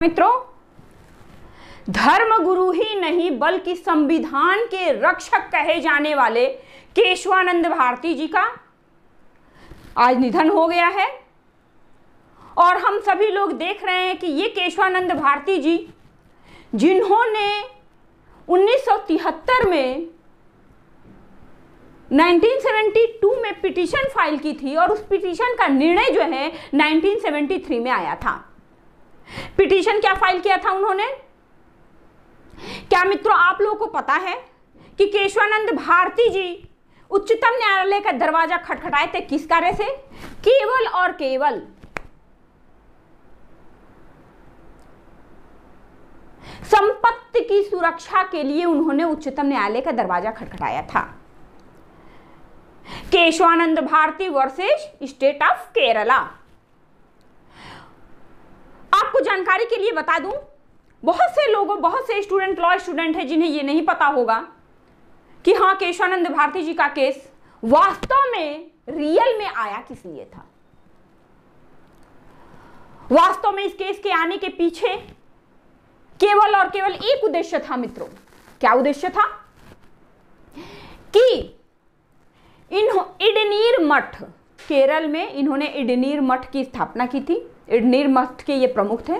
मित्रों, धर्मगुरु ही नहीं बल्कि संविधान के रक्षक कहे जाने वाले केशवानंद भारती जी का आज निधन हो गया है। और हम सभी लोग देख रहे हैं कि ये केशवानंद भारती जी, जिन्होंने 1973 में 1972 में पिटीशन फाइल की थी और उस पिटीशन का निर्णय जो है 1973 में आया था। पिटीशन क्या फाइल किया था उन्होंने? क्या मित्रों आप लोगों को पता है कि केशवानंद भारती जी उच्चतम न्यायालय का दरवाजा खटखटाए थे किस कार्य से? केवल और केवल संपत्ति की सुरक्षा के लिए उन्होंने उच्चतम न्यायालय का दरवाजा खटखटाया था। Keshavananda Bharati versus state of Kerala. आपको जानकारी के लिए बता दूं, बहुत से लोगों, बहुत से स्टूडेंट, लॉ स्टूडेंट हैं जिन्हें यह नहीं पता होगा कि हाँ, केशवानंद भारती जी का केस वास्तव में रियल में आया किस लिए था। वास्तव में इस केस के आने के पीछे केवल और केवल एक उद्देश्य था मित्रों। क्या उद्देश्य था? कि इडनीर मठ, केरल में इन्होंने इडनीर मठ की स्थापना की थी। इडनीर मठ के ये प्रमुख थे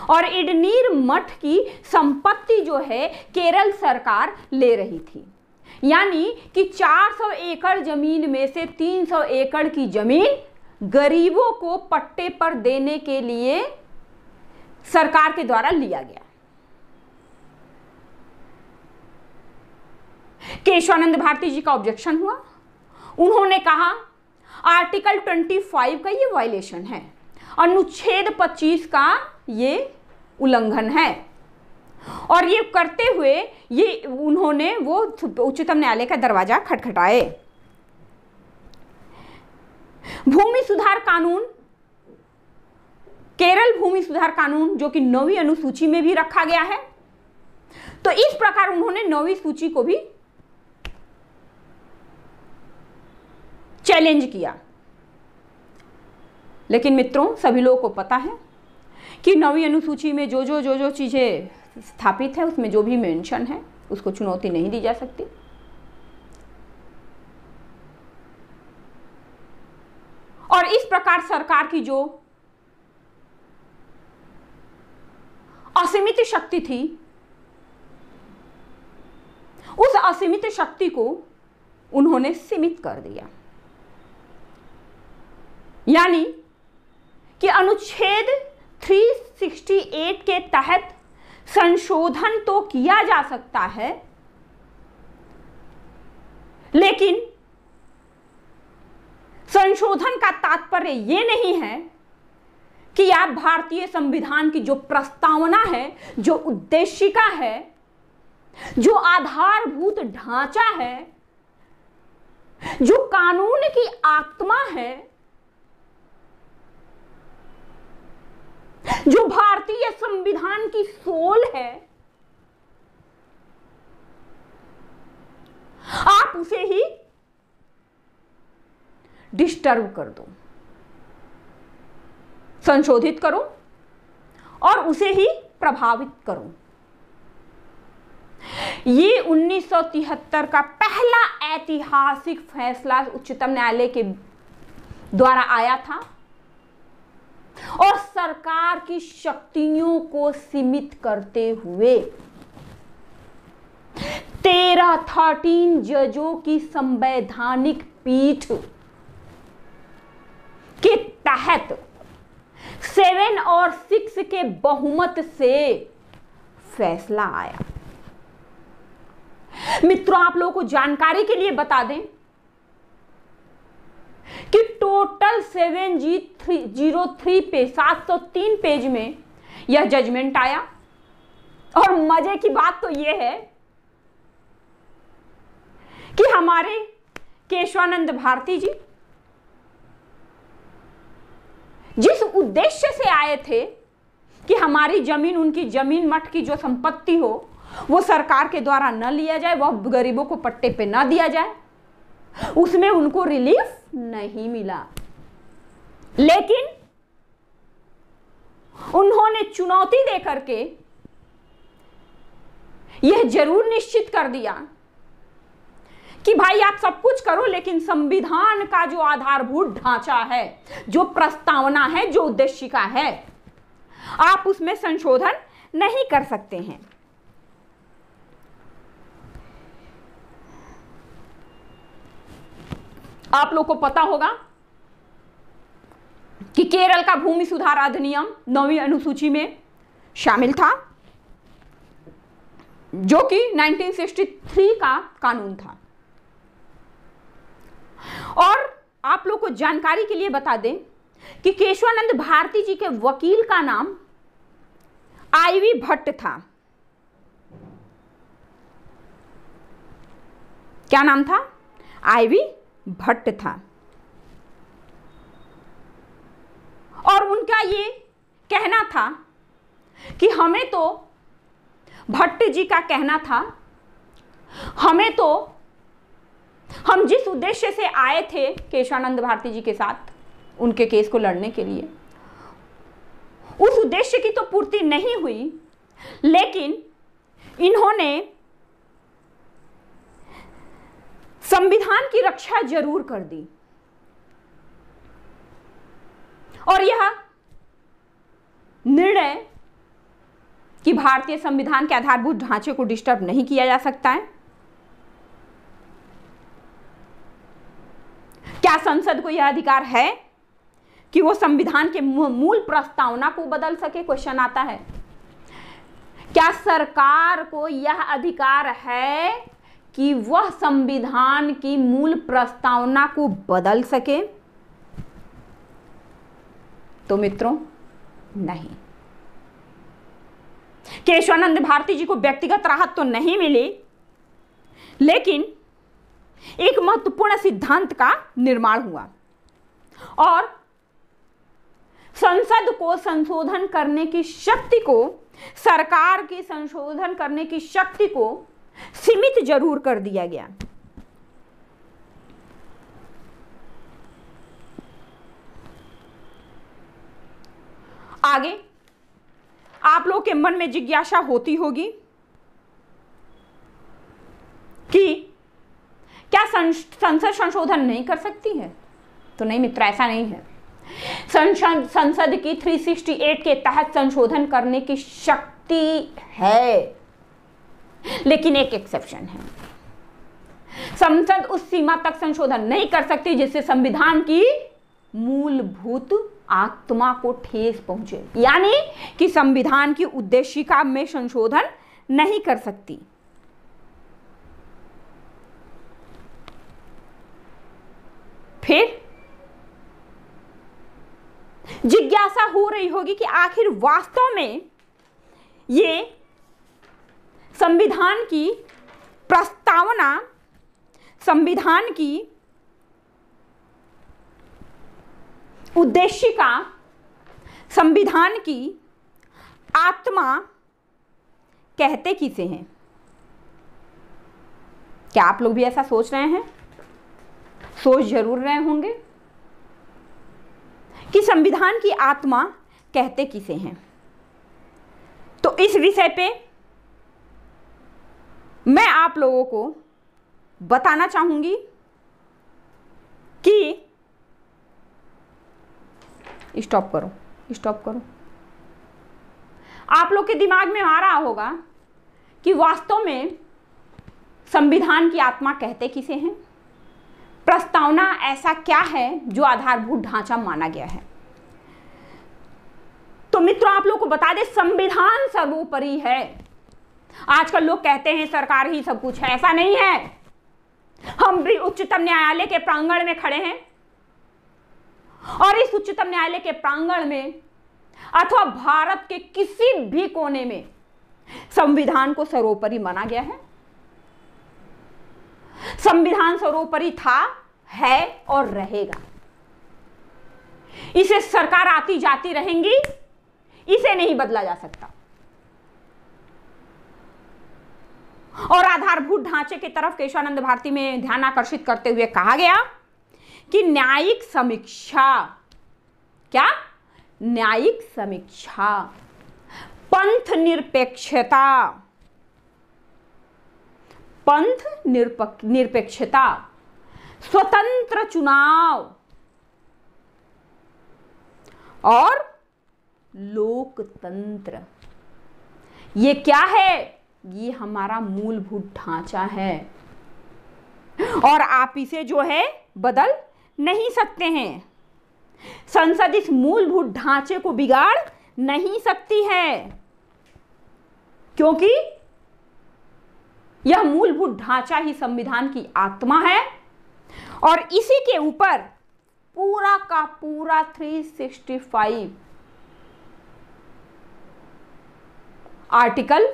और इडनीर मठ की संपत्ति जो है केरल सरकार ले रही थी। यानी कि 400 एकड़ जमीन में से 300 एकड़ की जमीन गरीबों को पट्टे पर देने के लिए सरकार के द्वारा लिया गया। केशवानंद भारती जी का ऑब्जेक्शन हुआ। उन्होंने कहा आर्टिकल 25 का ये वायलेशन है, अनुच्छेद 25 का ये उल्लंघन है। और ये करते हुए ये उन्होंने वो उच्चतम न्यायालय का दरवाजा खटखटाए। भूमि सुधार कानून, केरल भूमि सुधार कानून जो कि 9वीं अनुसूची में भी रखा गया है, तो इस प्रकार उन्होंने 9वीं सूची को भी चैलेंज किया। लेकिन मित्रों, सभी लोगों को पता है कि 9वीं अनुसूची में जो जो चीजें स्थापित है उसमें जो भी मेंशन है उसको चुनौती नहीं दी जा सकती। और इस प्रकार सरकार की जो असीमित शक्ति थी, उस असीमित शक्ति को उन्होंने सीमित कर दिया। यानी कि अनुच्छेद 368 के तहत संशोधन तो किया जा सकता है, लेकिन संशोधन का तात्पर्य यह नहीं है कि आप भारतीय संविधान की जो प्रस्तावना है, जो उद्देशिका है, जो आधारभूत ढांचा है, जो कानून की आत्मा है, जो भारतीय संविधान की सोल है, आप उसे ही डिस्टर्ब कर दो, संशोधित करो और उसे ही प्रभावित करो। ये 1973 का पहला ऐतिहासिक फैसला उच्चतम न्यायालय के द्वारा आया था और सरकार की शक्तियों को सीमित करते हुए 13 जजों की संवैधानिक पीठ के तहत 7 और 6 के बहुमत से फैसला आया। मित्रों, आप लोगों को जानकारी के लिए बता दें कि टोटल 703 पे 703 पेज में यह जजमेंट आया। और मजे की बात तो यह है कि हमारे केशवानंद भारती जी जिस उद्देश्य से आए थे कि हमारी जमीन, उनकी जमीन मठ की जो संपत्ति हो वो सरकार के द्वारा न लिया जाए, वह गरीबों को पट्टे पे न दिया जाए, उसमें उनको रिलीफ नहीं मिला। लेकिन उन्होंने चुनौती देकर के यह जरूर निश्चित कर दिया कि भाई आप सब कुछ करो, लेकिन संविधान का जो आधारभूत ढांचा है, जो प्रस्तावना है, जो उद्देशिका है, आप उसमें संशोधन नहीं कर सकते हैं। आप लोग को पता होगा कि केरल का भूमि सुधार अधिनियम 9वीं अनुसूची में शामिल था, जो कि 1963 का कानून था। और आप लोग को जानकारी के लिए बता दें कि केशवानंद भारती जी के वकील का नाम आईवी भट्ट था। क्या नाम था? आईवी भट्ट था। और उनका ये कहना था कि हमें तो, भट्ट जी का कहना था, हमें तो, हम जिस उद्देश्य से आए थे केशवानंद भारती जी के साथ उनके केस को लड़ने के लिए, उस उद्देश्य की तो पूर्ति नहीं हुई, लेकिन इन्होंने संविधान की रक्षा जरूर कर दी। और यह निर्णय कि भारतीय संविधान के आधारभूत ढांचे को डिस्टर्ब नहीं किया जा सकता है। क्या संसद को यह अधिकार है कि वो संविधान के मूल प्रस्तावना को बदल सके? क्वेश्चन आता है। क्या सरकार को यह अधिकार है कि वह संविधान की मूल प्रस्तावना को बदल सके? तो मित्रों, नहीं। केशवानंद भारती जी को व्यक्तिगत राहत तो नहीं मिली, लेकिन एक महत्वपूर्ण सिद्धांत का निर्माण हुआ और संसद को संशोधन करने की शक्ति को, सरकार की संशोधन करने की शक्ति को सीमित जरूर कर दिया गया। आगे आप लोग के मन में जिज्ञासा होती होगी कि क्या संसद संशोधन नहीं कर सकती है? तो नहीं मित्र, ऐसा नहीं है। संसद की 368 के तहत संशोधन करने की शक्ति है, लेकिन एक एक्सेप्शन है। संसद उस सीमा तक संशोधन नहीं कर सकती जिससे संविधान की मूलभूत आत्मा को ठेस पहुंचे, यानी कि संविधान की उद्देशिका में संशोधन नहीं कर सकती। फिर जिज्ञासा हो रही होगी कि आखिर वास्तव में ये संविधान की प्रस्तावना, संविधान की उद्देशिका, संविधान की आत्मा कहते किसे हैं? क्या आप लोग भी ऐसा सोच रहे हैं? सोच जरूर रहे होंगे कि संविधान की आत्मा कहते किसे हैं। तो इस विषय पे मैं आप लोगों को बताना चाहूंगी कि स्टॉप करो। आप लोग के दिमाग में आ रहा होगा कि वास्तव में संविधान की आत्मा कहते किसे हैं, प्रस्तावना ऐसा क्या है जो आधारभूत ढांचा माना गया है। तो मित्रों, आप लोग को बता दें, संविधान सर्वोपरि है। आजकल लोग कहते हैं सरकार ही सब कुछ है, ऐसा नहीं है। हम भी उच्चतम न्यायालय के प्रांगण में खड़े हैं और इस उच्चतम न्यायालय के प्रांगण में अथवा भारत के किसी भी कोने में संविधान को सर्वोपरि माना गया है। संविधान सर्वोपरि था, है और रहेगा। इसे सरकार आती जाती रहेंगी, इसे नहीं बदला जा सकता। और आधारभूत ढांचे की तरफ केशवानंद भारती में ध्यान आकर्षित करते हुए कहा गया कि न्यायिक समीक्षा, क्या? न्यायिक समीक्षा, पंथ निरपेक्षता, निरपेक्षता, स्वतंत्र चुनाव और लोकतंत्र। ये क्या है? ये हमारा मूलभूत ढांचा है और आप इसे जो है बदल नहीं सकते हैं। संसद इस मूलभूत ढांचे को बिगाड़ नहीं सकती है, क्योंकि यह मूलभूत ढांचा ही संविधान की आत्मा है और इसी के ऊपर पूरा का पूरा 365 आर्टिकल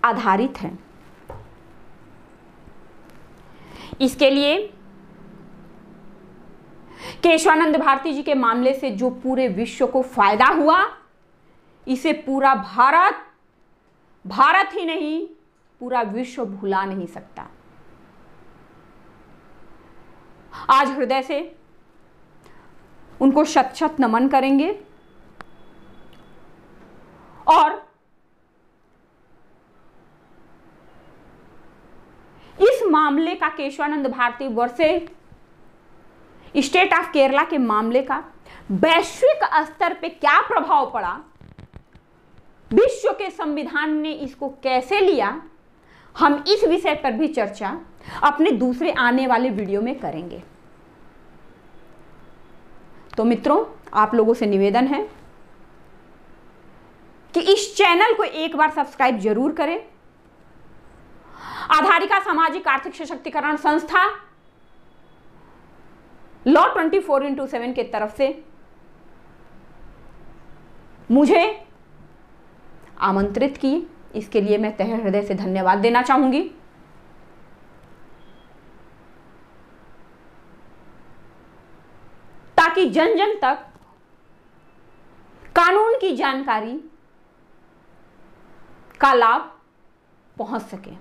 आधारित है। इसके लिए केशवानंद भारती जी के मामले से जो पूरे विश्व को फायदा हुआ, इसे पूरा भारत ही नहीं पूरा विश्व भुला नहीं सकता। आज हृदय से उनको शत शत नमन करेंगे और इस मामले का, Keshavananda Bharati versus state of Kerala के मामले का वैश्विक स्तर पे क्या प्रभाव पड़ा, विश्व के संविधान ने इसको कैसे लिया, हम इस विषय पर भी चर्चा अपने दूसरे आने वाले वीडियो में करेंगे। तो मित्रों, आप लोगों से निवेदन है कि इस चैनल को एक बार सब्सक्राइब जरूर करें। आधारिका सामाजिक आर्थिक सशक्तिकरण संस्था लॉ 24x7 के तरफ से मुझे आमंत्रित किए, इसके लिए मैं तहे हृदय से धन्यवाद देना चाहूंगी। ताकि जन जन तक कानून की जानकारी का लाभ पहुंच सके।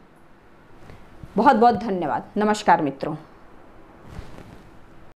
बहुत बहुत धन्यवाद। नमस्कार मित्रों।